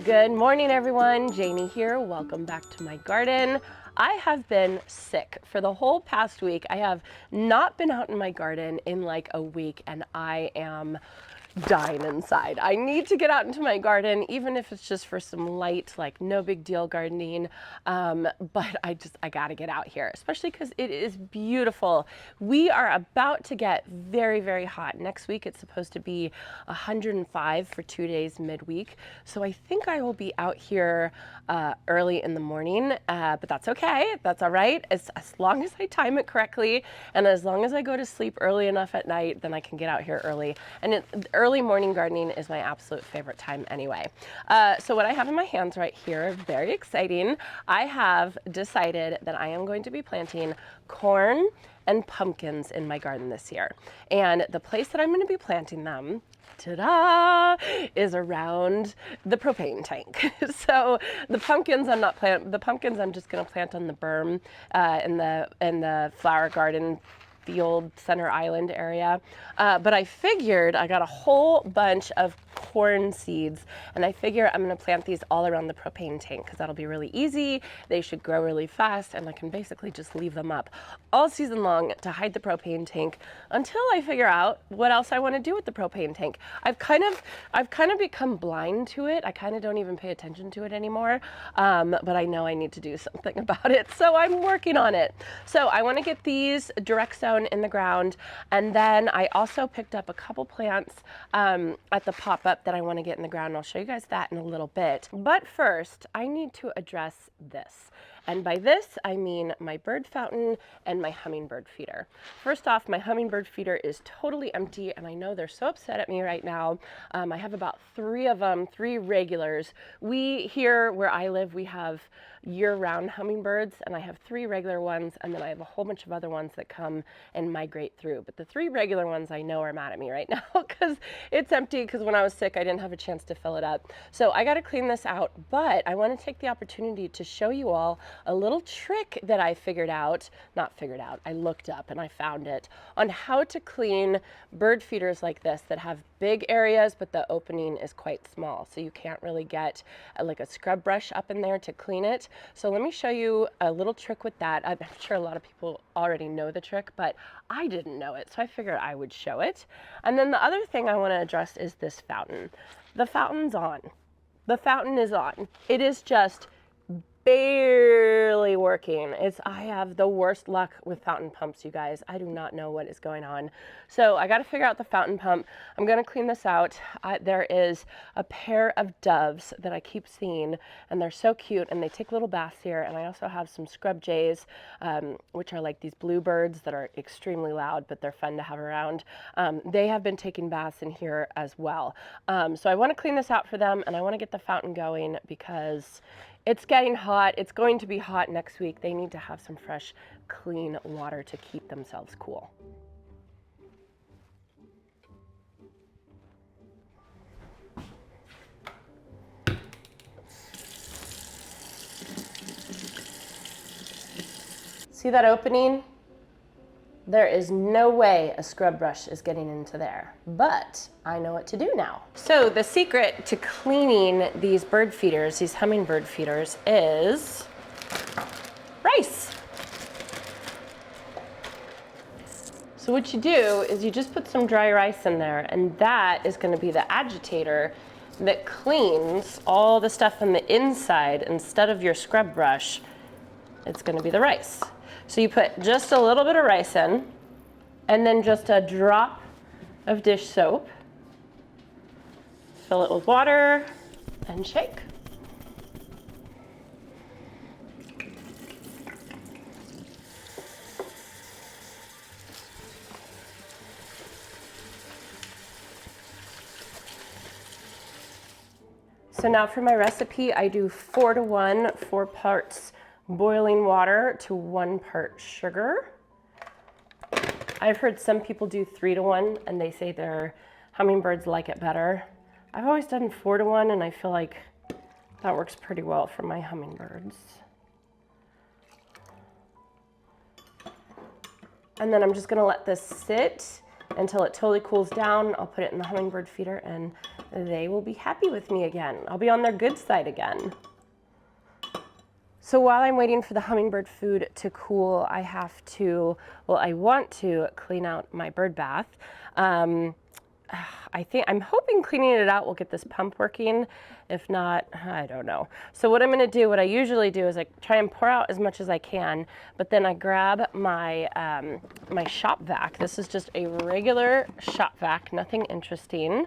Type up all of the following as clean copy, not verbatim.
Good morning, everyone. Janie here. Welcome back to my garden. I have been sick for the whole past week. I have not been out in my garden in like a week, and I am dying inside. I need to get out into my garden, even if it's just for some light, like no big deal gardening. But I gotta get out here, especially because it is beautiful. We are about to get very, very hot. Next week, it's supposed to be 105 for 2 days midweek. So I think I will be out here early in the morning, but that's okay. That's all right. As long as I time it correctly, and as long as I go to sleep early enough at night, then I can get out here early. And early morning gardening is my absolute favorite time anyway. So what I have in my hands right here, very exciting. I have decided that I am going to be planting corn and pumpkins in my garden this year. And the place that I'm going to be planting them, ta-da, is around the propane tank. So the pumpkins I'm just going to plant on the berm in the flower garden field center island area. But I figured I got a whole bunch of corn seeds, and I figure I'm going to plant these all around the propane tank because that'll be really easy. They should grow really fast, and I can basically just leave them up all season long to hide the propane tank until I figure out what else I want to do with the propane tank. I've kind of become blind to it. I kind of don't even pay attention to it anymore. But I know I need to do something about it, so I'm working on it. So I want to get these direct sown in the ground, and then I also picked up a couple plants at the pop-up that I want to get in the ground. I'll show you guys that in a little bit. But first, I need to address this. And by this, I mean my bird fountain and my hummingbird feeder. First off, my hummingbird feeder is totally empty, and I know they're so upset at me right now. I have about 3 of them, 3 regulars. Here where I live, we have year-round hummingbirds, and I have 3 regular ones, and then I have a whole bunch of other ones that come and migrate through. But the 3 regular ones I know are mad at me right now because it's empty, because when I was sick, I didn't have a chance to fill it up. So I got to clean this out, but I want to take the opportunity to show you all a little trick that I I looked up and I found it on how to clean bird feeders like this that have big areas, but the opening is quite small. So you can't really get like a scrub brush up in there to clean it. So let me show you a little trick with that. I'm sure a lot of people already know the trick, but I didn't know it. So I figured I would show it. And then the other thing I want to address is this fountain. The fountain's on. The fountain is on. It is just barely working. I have the worst luck with fountain pumps, you guys. I do not know what is going on. So I got to figure out the fountain pump. I'm going to clean this out. There is a pair of doves that I keep seeing, and they're so cute, and they take little baths here. And I also have some scrub jays, which are like these bluebirds that are extremely loud, but they're fun to have around. They have been taking baths in here as well. So I want to clean this out for them, and I want to get the fountain going because it's getting hot. It's going to be hot next week. They need to have some fresh, clean water to keep themselves cool. See that opening? There is no way a scrub brush is getting into there, but I know what to do now. So the secret to cleaning these bird feeders, these hummingbird feeders, is rice. So what you do is you just put some dry rice in there, and that is going to be the agitator that cleans all the stuff on the inside. Instead of your scrub brush, it's going to be the rice. So you put just a little bit of rice in, and then just a drop of dish soap. Fill it with water and shake. So now for my recipe, I do 4 to 1, 4 parts boiling water to 1 part sugar. I've heard some people do 3 to 1, and they say their hummingbirds like it better. I've always done 4 to 1, and I feel like that works pretty well for my hummingbirds. And then I'm just gonna let this sit until it totally cools down. I'll put it in the hummingbird feeder and they will be happy with me again. I'll be on their good side again. So while I'm waiting for the hummingbird food to cool, I want to clean out my bird bath. I'm hoping cleaning it out will get this pump working. If not, I don't know. So what I'm gonna do, what I usually do is I try and pour out as much as I can, but then I grab my, my shop vac. This is just a regular shop vac, nothing interesting.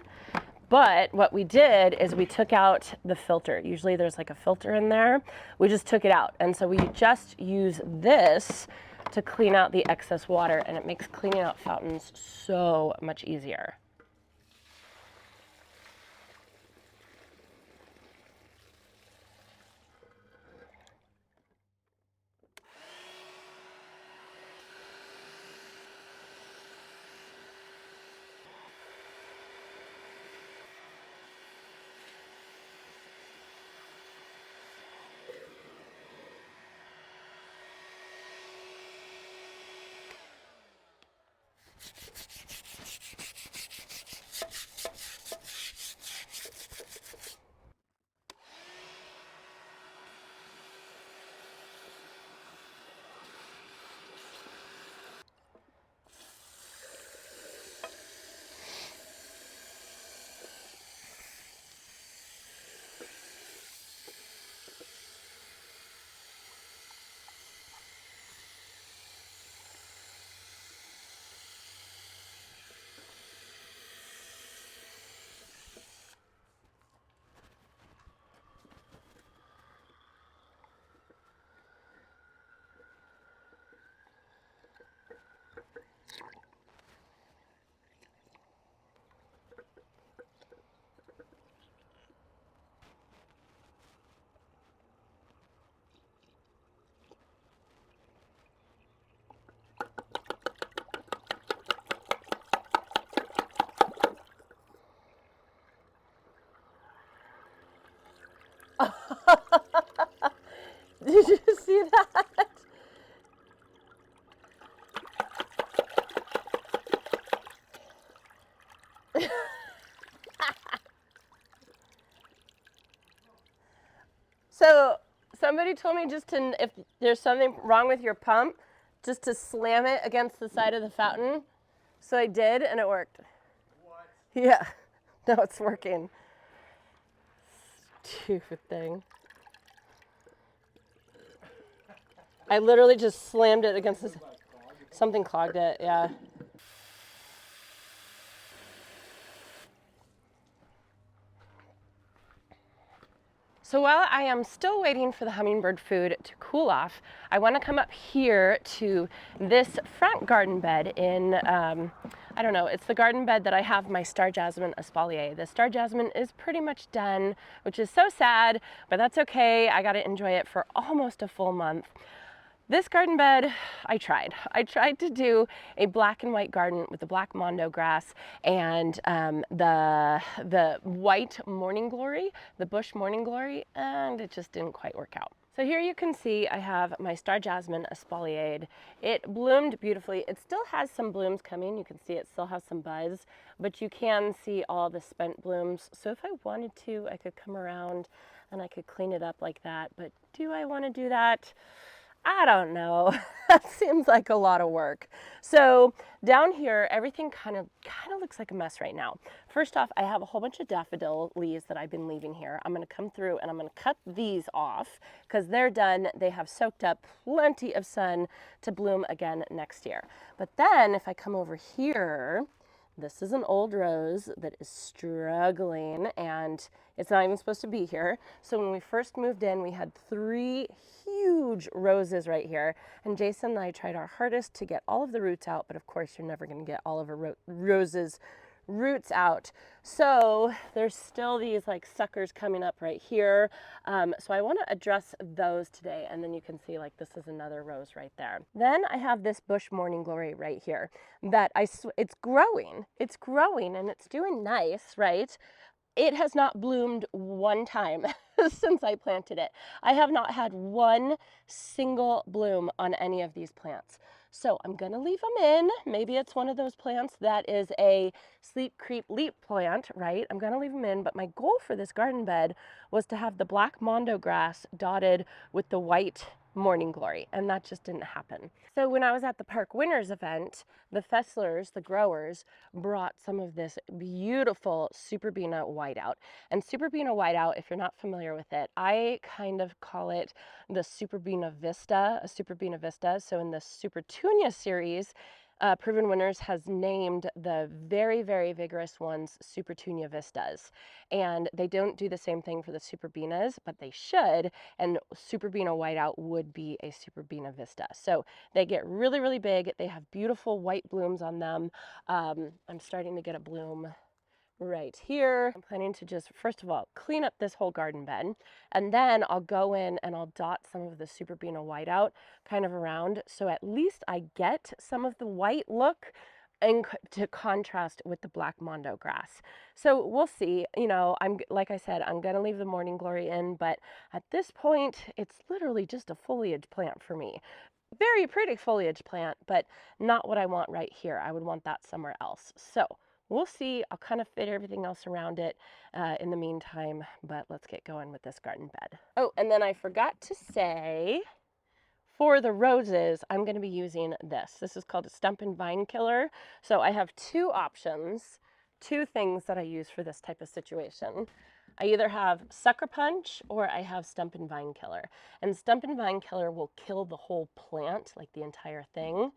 But what we did is we took out the filter. Usually there's like a filter in there. We just took it out. And so we just use this to clean out the excess water, and it makes cleaning out fountains so much easier. Did you see that? So somebody told me just to, if there's something wrong with your pump, just to slam it against the side of the fountain. So I did, and it worked. What? Yeah. No, it's working. Stupid thing. I literally just slammed it against this. Something clogged it, yeah. So while I am still waiting for the hummingbird food to cool off, I want to come up here to this front garden bed in, I don't know, it's the garden bed that I have my star jasmine espalier. The star jasmine is pretty much done, which is so sad, but that's okay. I got to enjoy it for almost a full month. This garden bed, I tried. I tried to do a black and white garden with the black mondo grass and the white morning glory, the bush morning glory, and it just didn't quite work out. So here you can see I have my star jasmine espalier. It bloomed beautifully. It still has some blooms coming. You can see it still has some buzz, but you can see all the spent blooms. So if I wanted to, I could come around and I could clean it up like that. But do I want to do that? I don't know. That seems like a lot of work. So down here, everything kind of looks like a mess right now. First off, I have a whole bunch of daffodil leaves that I've been leaving here. I'm going to come through and I'm going to cut these off because they're done. They have soaked up plenty of sun to bloom again next year. But then if I come over here, this is an old rose that is struggling and it's not even supposed to be here. So when we first moved in, we had 3 huge roses right here. And Jason and I tried our hardest to get all of the roots out, but of course you're never gonna get all of a rose's roots out. So there's still these like suckers coming up right here. So I want to address those today, and then you can see like this is another rose right there. Then I have this bush morning glory right here that it's growing and it's doing nice, right? It has not bloomed one time since I planted it. I have not had one single bloom on any of these plants. So I'm gonna leave them in. Maybe it's one of those plants that is a sleep, creep, leap plant, right? I'm gonna leave them in, but my goal for this garden bed was to have the black mondo grass dotted with the white morning glory, and that just didn't happen. So when I was at the Park Winners event, the Fesslers, the growers, brought some of this beautiful Superbena whiteout. And Superbena whiteout, if you're not familiar with it, I kind of call it the Superbena Vista, a Superbena Vista. So in the Supertunia series, Proven Winners has named the very, very vigorous ones Supertunia Vistas. And they don't do the same thing for the Superbenas, but they should. And Superbena whiteout would be a Superbena Vista. So they get really, really big. They have beautiful white blooms on them. I'm starting to get a bloom right here. I'm planning to just, first of all, clean up this whole garden bed, and then I'll go in and I'll dot some of the Superbena whiteout kind of around, so at least I get some of the white look and to contrast with the black mondo grass. So we'll see. You know, like I said, I'm gonna leave the morning glory in, but at this point, it's literally just a foliage plant for me. Very pretty foliage plant, but not what I want right here. I would want that somewhere else. So we'll see. I'll kind of fit everything else around it in the meantime, but let's get going with this garden bed. Oh, and then I forgot to say, for the roses, I'm going to be using this. This is called a stump and vine killer. So I have two options, two things that I use for this type of situation. I either have sucker punch or I have stump and vine killer. And stump and vine killer will kill the whole plant, like the entire thing.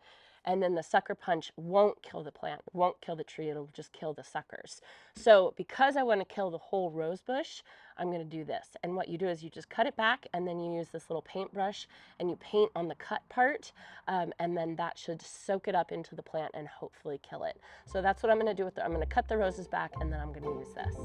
And then the sucker punch won't kill the plant, won't kill the tree, it'll just kill the suckers. So because I want to kill the whole rose bush, I'm going to do this. And what you do is you just cut it back, and then you use this little paintbrush and you paint on the cut part, and then that should soak it up into the plant and hopefully kill it. So that's what I'm going to do with it. I'm going to cut the roses back, and then I'm going to use this.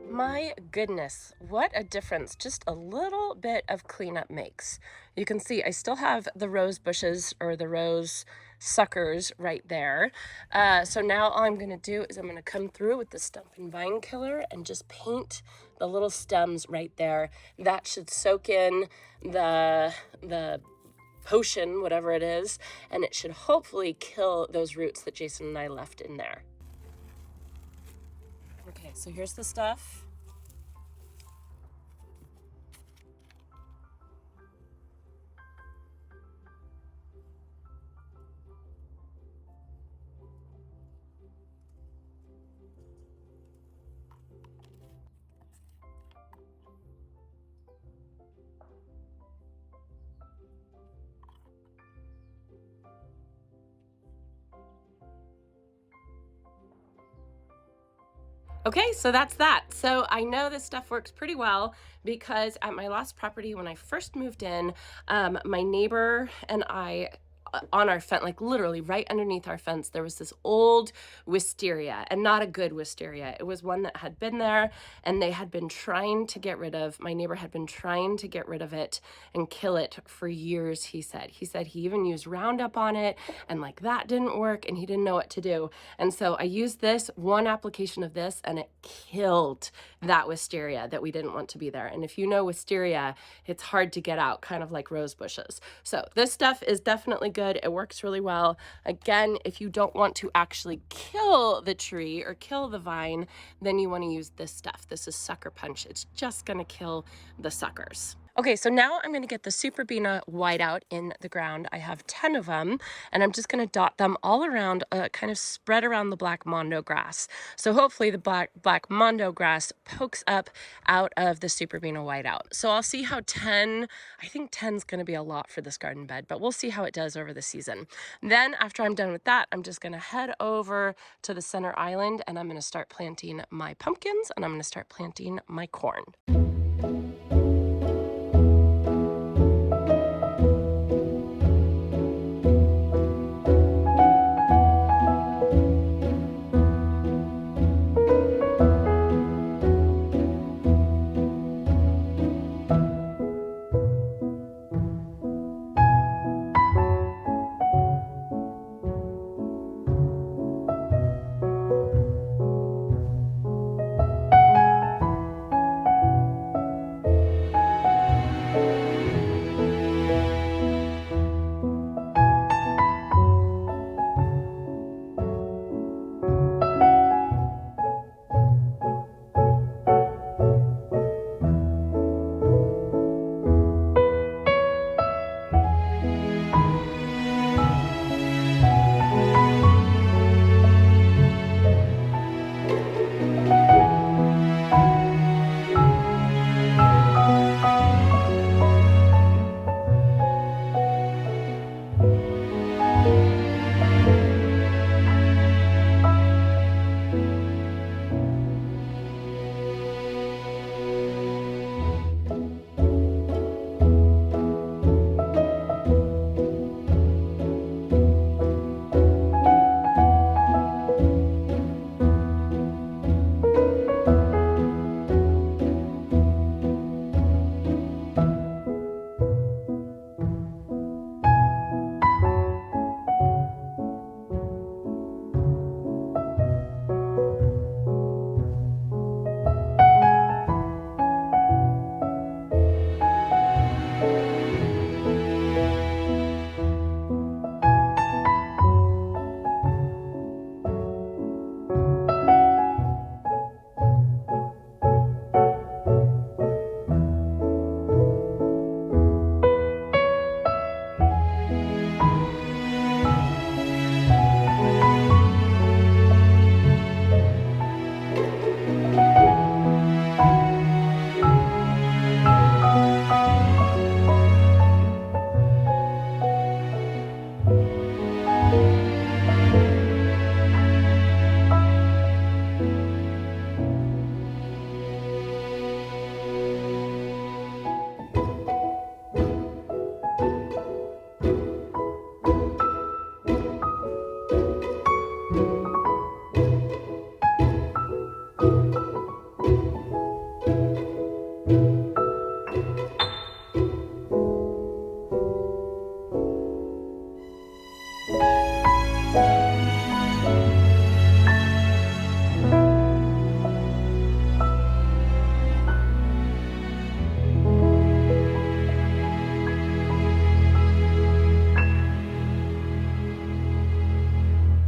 My goodness, what a difference just a little bit of cleanup makes. You can see I still have the rose bushes or the rose suckers right there. So now all I'm going to do is I'm going to come through with the stump and vine killer and just paint the little stems right there. That should soak in the potion, whatever it is, and it should hopefully kill those roots that Jason and I left in there. Okay, so here's the stuff. Okay, so that's that. So I know this stuff works pretty well because at my last property, when I first moved in, my neighbor and I, on our fence, like literally right underneath our fence, there was this old wisteria, and not a good wisteria. It was one that had been there and they had been trying to get rid of. My neighbor had been trying to get rid of it and kill it for years, he said. He said he even used Roundup on it, and like that didn't work, and he didn't know what to do. And so I used this one application of this, and it killed that wisteria that we didn't want to be there. And if you know wisteria, it's hard to get out, kind of like rose bushes. So this stuff is definitely good. It works really well. Again, if you don't want to actually kill the tree or kill the vine, then you want to use this stuff. This is sucker punch. It's just going to kill the suckers. Okay, so now I'm going to get the Superbena whiteout in the ground. I have 10 of them, and I'm just going to dot them all around, kind of spread around the black mondo grass. So hopefully the black mondo grass pokes up out of the Superbena whiteout. So I'll see how I think 10 is going to be a lot for this garden bed, but we'll see how it does over the season. Then after I'm done with that, I'm just going to head over to the center island, and I'm going to start planting my pumpkins, and I'm going to start planting my corn.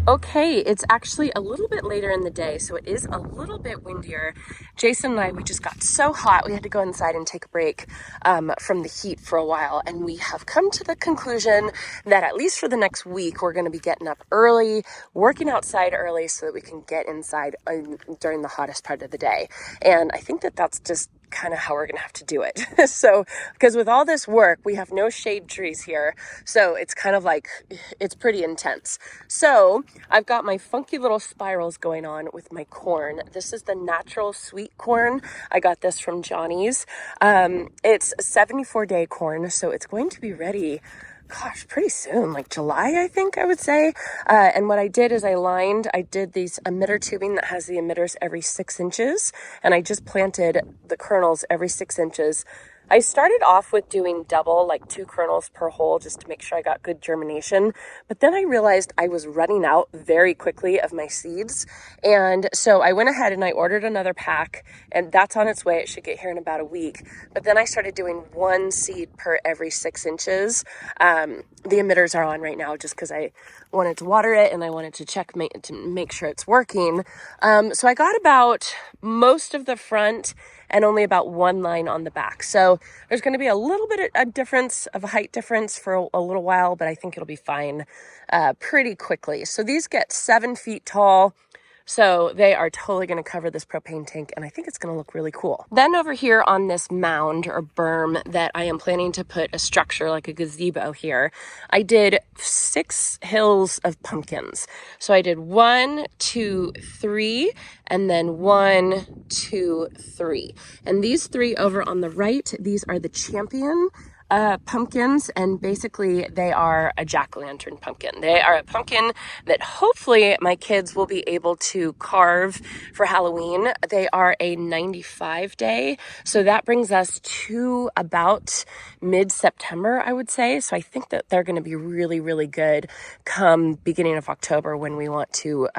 Okay, it's actually a little bit later in the day, so it is a little bit windier. Jason and I, we just got so hot, we had to go inside and take a break from the heat for a while, and we have come to the conclusion that at least for the next week, we're going to be getting up early, working outside early so that we can get inside during the hottest part of the day. And I think that that's just kind of how we're going to have to do it. So, because with all this work, we have no shade trees here. So it's kind of like, it's pretty intense. So I've got my funky little spirals going on with my corn. This is the natural sweet corn. I got this from Johnny's. It's a 74-day corn. So it's going to be ready, gosh, pretty soon, like July, I think I would say. And what I did is I did these emitter tubing that has the emitters every 6 inches. And I just planted the kernels every 6 inches. I started off with doing double, like 2 kernels per hole, just to make sure I got good germination. But then I realized I was running out very quickly of my seeds. And so I went ahead and I ordered another pack, and that's on its way. It should get here in about a week. But then I started doing 1 seed per every 6 inches. The emitters are on right now just because I wanted to water it and I wanted to check to make sure it's working. So I got about most of the front and only about one line on the back. So there's going to be a little bit of a height difference for a little while, but I think it'll be fine pretty quickly. So these get 7 feet tall. So they are totally going to cover this propane tank, and I think it's going to look really cool. Then over here on this mound or berm that I am planning to put a structure like a gazebo here, I did 6 hills of pumpkins. So I did 1, 2, 3, and then 1, 2, 3. And these 3 over on the right, these are the champion pumpkins, and basically they are a jack-o'-lantern pumpkin. They are a pumpkin that hopefully my kids will be able to carve for Halloween. They are a 95 day, so that brings us to about mid-September, I would say. So I think that they're going to be really, really good come beginning of October when we want to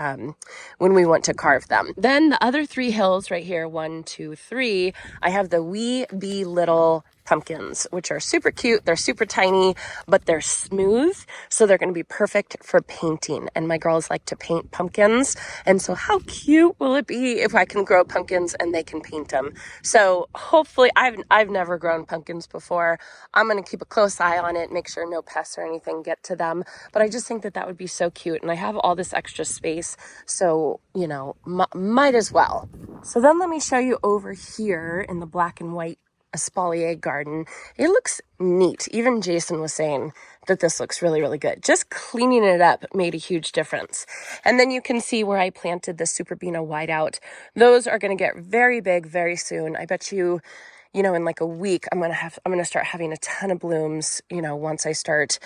carve them. Then the other 3 hills right here, 1, 2, 3, I have the wee bee little pumpkins, which are super cute. They're super tiny, but they're smooth. So they're going to be perfect for painting. And my girls like to paint pumpkins. And so how cute will it be if I can grow pumpkins and they can paint them? So hopefully I've never grown pumpkins before. I'm going to keep a close eye on it, make sure no pests or anything get to them. But I just think that would be so cute. And I have all this extra space. So, you know, might as well. So then let me show you over here in the black and white espalier garden. It looks neat. Even Jason was saying that this looks really, really good. Just cleaning it up made a huge difference. And then you can see where I planted the Superbena whiteout. Those are going to get very big very soon. I bet you, you know, in like a week, I'm going to start having a ton of blooms, you know, once I start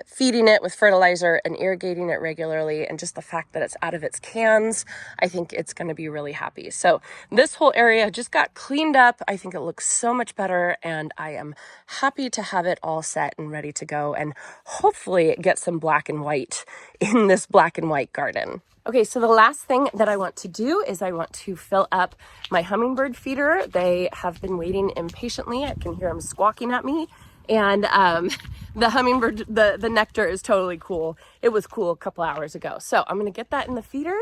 feeding it with fertilizer and irrigating it regularly. And just the fact that it's out of its cans, I think it's going to be really happy. So this whole area just got cleaned up. I think it looks so much better, and I am happy to have it all set and ready to go and hopefully get some black and white in this black and white garden. Okay, so the last thing that I want to do is I want to fill up my hummingbird feeder. They have been waiting impatiently. I can hear them squawking at me. And the hummingbird, the nectar is totally cool. It was cool a couple hours ago. So I'm going to get that in the feeder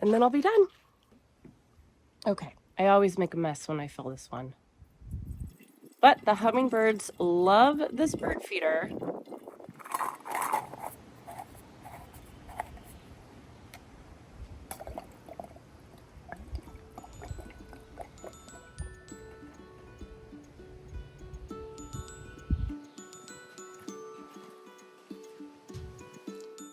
and then I'll be done. Okay, I always make a mess when I fill this one. But the hummingbirds love this bird feeder.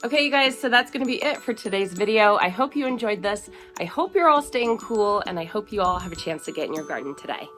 Okay, you guys, so that's going to be it for today's video. I hope you enjoyed this. I hope you're all staying cool, and I hope you all have a chance to get in your garden today.